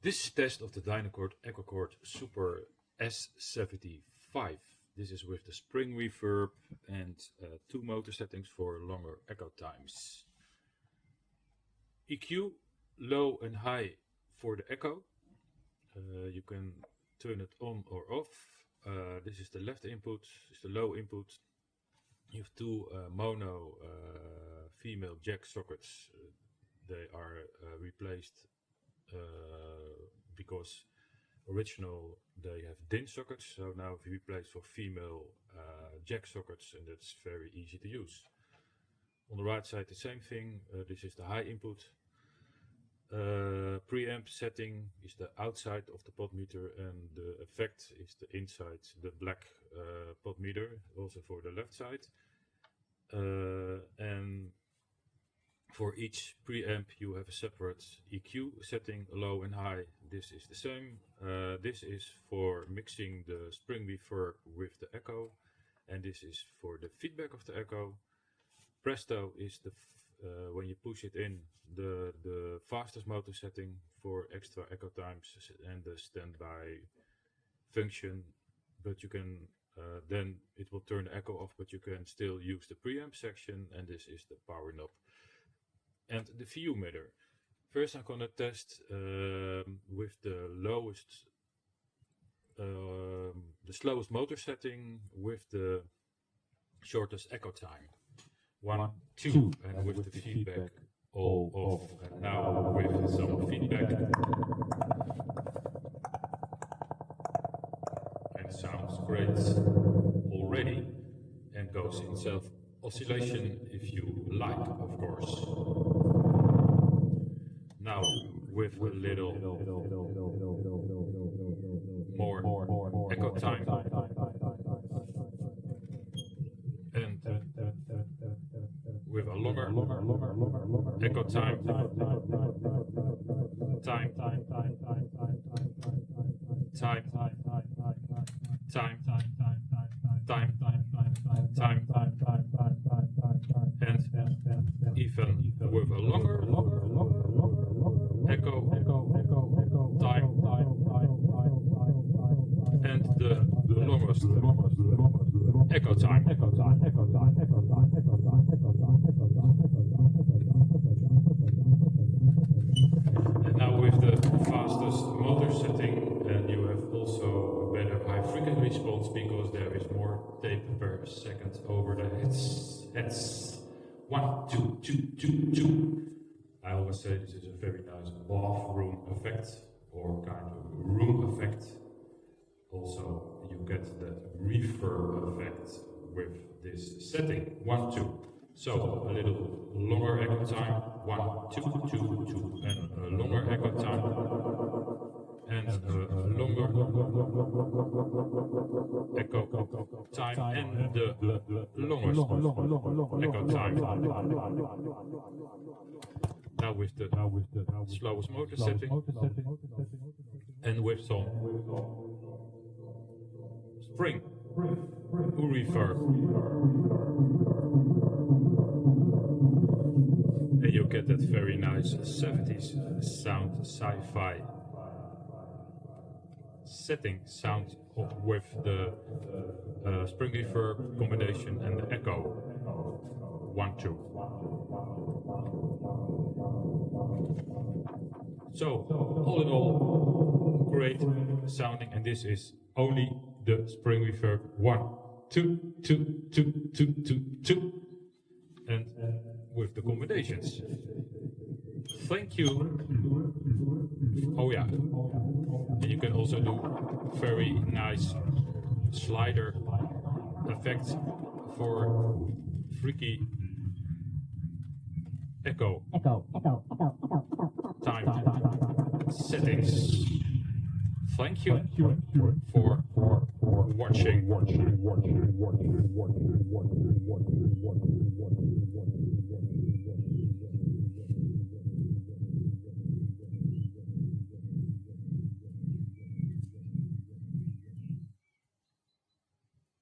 This is test of the Dynacord Super S75. This is with the spring reverb and two motor settings for longer echo times. EQ, low and high for the echo. You can turn it on or off. This is the left input, this is the low input. You have two mono female jack sockets. They are replaced because original they have DIN sockets, so now we replace for female jack sockets, and that's very easy to use. On the right side the same thing. This is the high input. Preamp setting is the outside of the pot meter, and the effect is the inside, the black pot meter, also for the left side. And for each preamp you have a separate EQ setting, low and high. This is the same. This is for mixing the spring reverb with the echo, and this is for the feedback of the echo. Presto is the when you push it in, the fastest motor setting for extra echo times and the standby function, but you can then it will turn the echo off, but you can still use the preamp section, and this is the power knob. And the VU meter. First I'm gonna test with the lowest, the slowest motor setting with the shortest echo time. 1, 2, and with the feedback all off. And now with some feedback. And sounds great already, and goes in self oscillation if you like, of course. Now with a little more echo time, and with a longer echo time, and even with a longer echo time, and the longest echo time. And now with the fastest motor setting, and you have also a better high frequency response because there is more tape per second over the heads. 1, 2, 2, 2, 2. I always say this is a very nice bathroom effect, or kind of room effect. Also, you get the reverb effect with this setting. 1, 2. So a little longer echo time. 1, 2, 2, 2, and a longer echo time, and a longer echo time, and the longest echo time. Now with the slowest motor setting, and with some spring reverb, and you get that very nice 70s sound, sci-fi setting sound with the spring reverb combination and the echo. 1, 2. So all in all, great sounding, and this is only the spring reverb. 1, 2, 2, 2, 2, 2, 2, and with the combinations. Thank you. Oh yeah, and you can also do very nice slider effects for freaky echo time settings. Thank you for watching.